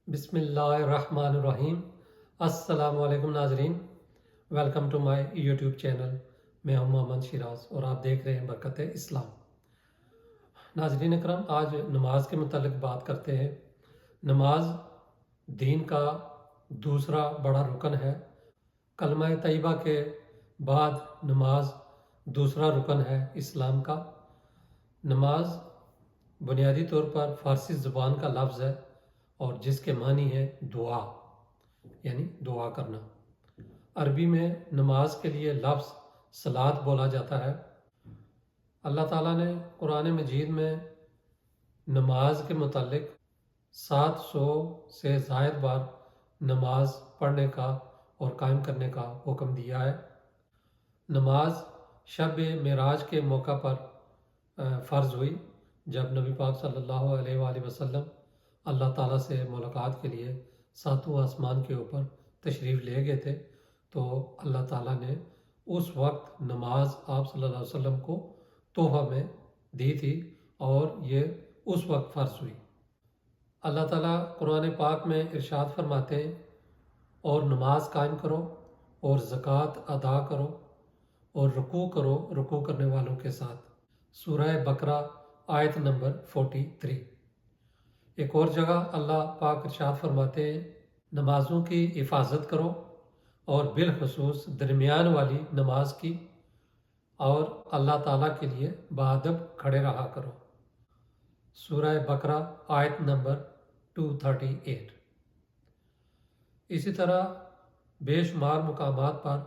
بسم اللہ الرحمن الرحیم۔ السلام علیکم ناظرین، welcome to my YouTube channel. میں ہوں محمد شیراز اور آپ دیکھ رہے ہیں برکت اسلام۔ ناظرین اکرام، آج نماز کے متعلق بات کرتے ہیں۔ نماز دین کا دوسرا بڑا رکن ہے۔ کلمہ طیبہ کے بعد نماز دوسرا رکن ہے اسلام کا۔ نماز بنیادی طور پر فارسی زبان کا لفظ ہے اور جس کے معنی ہے دعا، یعنی دعا کرنا۔ عربی میں نماز کے لیے لفظ صلاۃ بولا جاتا ہے۔ اللہ تعالیٰ نے قرآن مجید میں نماز کے متعلق 700 سے زائد بار نماز پڑھنے کا اور قائم کرنے کا حکم دیا ہے۔ نماز شب معراج کے موقع پر فرض ہوئی، جب نبی پاک صلی اللہ علیہ وآلہ وسلم اللہ تعالیٰ سے ملاقات کے لیے ساتواں آسمان کے اوپر تشریف لے گئے تھے، تو اللہ تعالیٰ نے اس وقت نماز آپ صلی اللہ علیہ وسلم کو تحفہ میں دی تھی اور یہ اس وقت فرض ہوئی۔ اللہ تعالیٰ قرآن پاک میں ارشاد فرماتے ہیں، اور نماز قائم کرو اور زکوٰۃ ادا کرو اور رکوع کرو رکوع کرنے والوں کے ساتھ۔ سورہ بقرہ آیت نمبر 43۔ ایک اور جگہ اللہ پاک ارشاد فرماتے ہیں، نمازوں کی حفاظت کرو اور بالخصوص درمیان والی نماز کی، اور اللہ تعالیٰ کے لیے باادب کھڑے رہا کرو۔ سورہ بقرہ آیت نمبر 238۔ اسی طرح بے شمار مقامات پر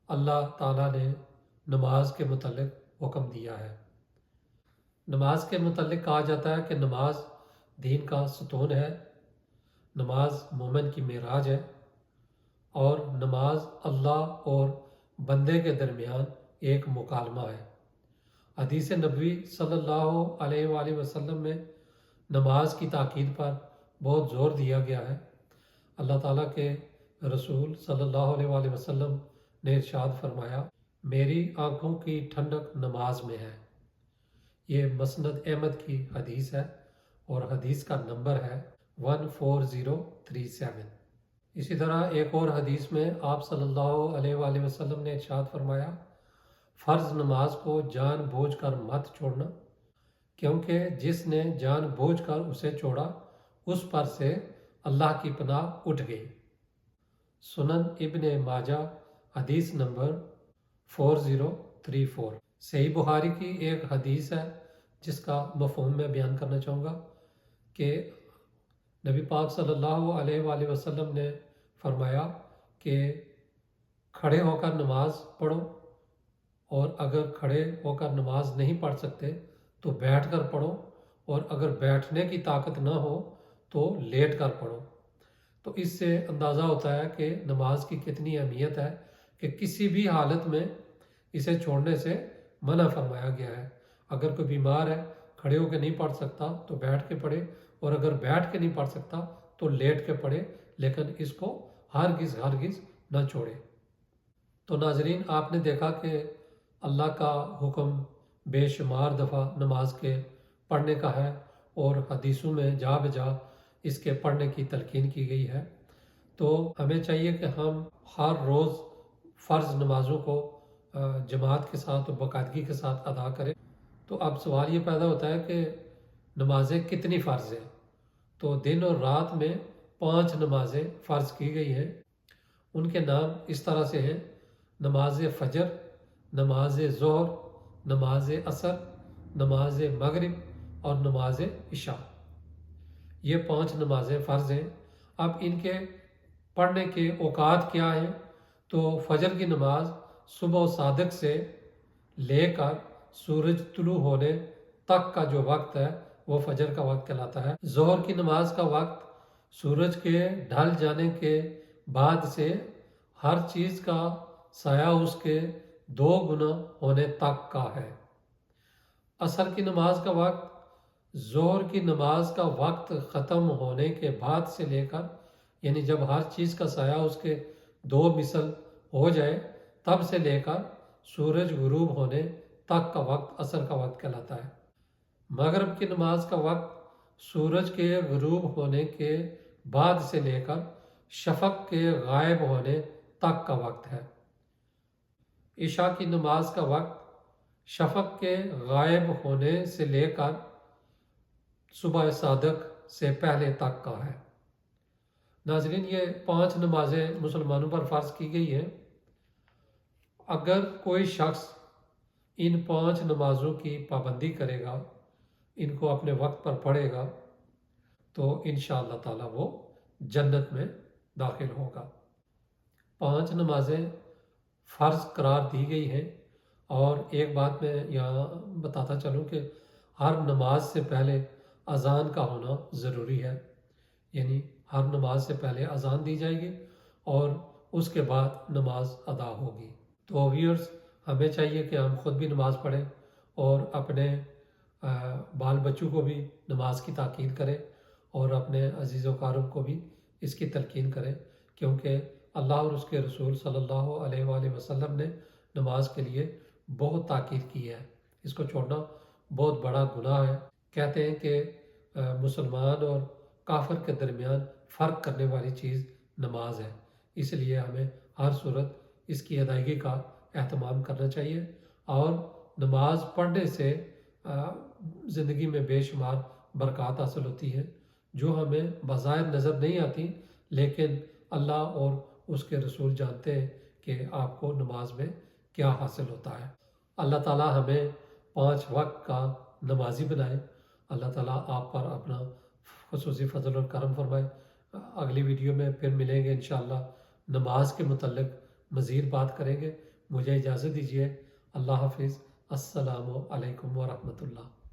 اللہ تعالیٰ نے نماز کے متعلق حکم دیا ہے۔ نماز کے متعلق کہا جاتا ہے کہ نماز دین کا ستون ہے، نماز مومن کی معراج ہے، اور نماز اللہ اور بندے کے درمیان ایک مکالمہ ہے۔ حدیث نبوی صلی اللہ علیہ وآلہ وسلم میں نماز کی تاکید پر بہت زور دیا گیا ہے۔ اللہ تعالیٰ کے رسول صلی اللہ علیہ وآلہ وسلم نے ارشاد فرمایا، میری آنکھوں کی ٹھنڈک نماز میں ہے۔ یہ مسند احمد کی حدیث ہے اور حدیث کا نمبر ہے 14037۔ اسی طرح ایک اور حدیث میں آپ صلی اللہ علیہ وآلہ وسلم نے ارشاد فرمایا، فرض نماز کو جان بوجھ کر مت چھوڑنا، کیونکہ جس نے جان بوجھ کر اسے چھوڑا اس پر سے اللہ کی پناہ اٹھ گئی۔ سنن ابن ماجہ حدیث نمبر 4034۔ صحیح بخاری کی ایک حدیث ہے جس کا مفہوم میں بیان کرنا چاہوں گا کہ نبی پاک صلی اللہ علیہ وآلہ وسلم نے فرمایا کہ کھڑے ہو کر نماز پڑھو، اور اگر کھڑے ہو کر نماز نہیں پڑھ سکتے تو بیٹھ کر پڑھو، اور اگر بیٹھنے کی طاقت نہ ہو تو لیٹ کر پڑھو۔ تو اس سے اندازہ ہوتا ہے کہ نماز کی کتنی اہمیت ہے کہ کسی بھی حالت میں اسے چھوڑنے سے منع فرمایا گیا ہے۔ اگر کوئی بیمار ہے، کھڑے ہو کے نہیں پڑھ سکتا تو بیٹھ کے پڑھے، اور اگر بیٹھ کے نہیں پڑھ سکتا تو لیٹ کے پڑھے، لیکن اس کو ہرگز نہ چھوڑے۔ تو ناظرین، آپ نے دیکھا کہ اللہ کا حکم بے شمار دفعہ نماز کے پڑھنے کا ہے، اور حدیثوں میں جا بجا اس کے پڑھنے کی تلقین کی گئی ہے۔ تو ہمیں چاہیے کہ ہم ہر روز فرض نمازوں کو جماعت کے ساتھ اور باقاعدگی کے ساتھ ادا کریں۔ تو اب سوال یہ پیدا ہوتا ہے کہ نمازیں کتنی فرض ہیں؟ تو دن اور رات میں 5 نمازیں فرض کی گئی ہیں۔ ان کے نام اس طرح سے ہیں: نماز فجر، نماز ظہر، نماز عصر، نماز مغرب اور نماز عشاء۔ یہ 5 نمازیں فرض ہیں۔ اب ان کے پڑھنے کے اوقات کیا ہیں؟ تو فجر کی نماز صبح صادق سے لے کر سورج طلوع ہونے تک کا جو وقت ہے وہ فجر کا وقت کہلاتا ہے۔ ظہر کی نماز کا وقت سورج کے ڈھل جانے کے بعد سے ہر چیز کا سایہ اس کے 2 گنا ہونے تک کا ہے۔ عصر کی نماز کا وقت ظہر کی نماز کا وقت ختم ہونے کے بعد سے لے کر، یعنی جب ہر چیز کا سایہ اس کے 2 مثل ہو جائے تب سے لے کر سورج غروب ہونے تک کا وقت عصر کا وقت کہلاتا ہے۔ مغرب کی نماز کا وقت سورج کے غروب ہونے کے بعد سے لے کر شفق کے غائب ہونے تک کا وقت ہے۔ عشاء کی نماز کا وقت شفق کے غائب ہونے سے لے کر صبح صادق سے پہلے تک کا ہے۔ ناظرین، یہ 5 نمازیں مسلمانوں پر فرض کی گئی ہیں۔ اگر کوئی شخص ان 5 نمازوں کی پابندی کرے گا، ان کو اپنے وقت پر پڑھے گا، تو انشاءاللہ تعالیٰ وہ جنت میں داخل ہوگا۔ 5 نمازیں فرض قرار دی گئی ہیں، اور ایک بات میں یہاں بتاتا چلوں کہ ہر نماز سے پہلے اذان کا ہونا ضروری ہے، یعنی ہر نماز سے پہلے اذان دی جائے گی اور اس کے بعد نماز ادا ہوگی۔ تو ویورز، ہمیں چاہیے کہ ہم خود بھی نماز پڑھیں اور اپنے بال بچوں کو بھی نماز کی تاکید کریں، اور اپنے عزیز و اقارب کو بھی اس کی تلقین کریں، کیونکہ اللہ اور اس کے رسول صلی اللہ علیہ وآلہ وسلم نے نماز کے لیے بہت تاکید کی ہے۔ اس کو چھوڑنا بہت بڑا گناہ ہے۔ کہتے ہیں کہ مسلمان اور کافر کے درمیان فرق کرنے والی چیز نماز ہے، اس لیے ہمیں ہر صورت اس کی ادائیگی کا اہتمام کرنا چاہیے، اور نماز پڑھنے سے زندگی میں بے شمار برکات حاصل ہوتی ہیں، جو ہمیں بظاہر نظر نہیں آتی، لیکن اللہ اور اس کے رسول جانتے ہیں کہ آپ کو نماز میں کیا حاصل ہوتا ہے۔ اللہ تعالیٰ ہمیں 5 وقت کا نمازی بنائے۔ اللہ تعالیٰ آپ پر اپنا خصوصی فضل اور کرم فرمائے۔ اگلی ویڈیو میں پھر ملیں گے انشاءاللہ، نماز کے متعلق مزید بات کریں گے۔ مجھے اجازت دیجیے۔ اللہ حافظ۔ السلام علیکم ورحمۃ اللہ۔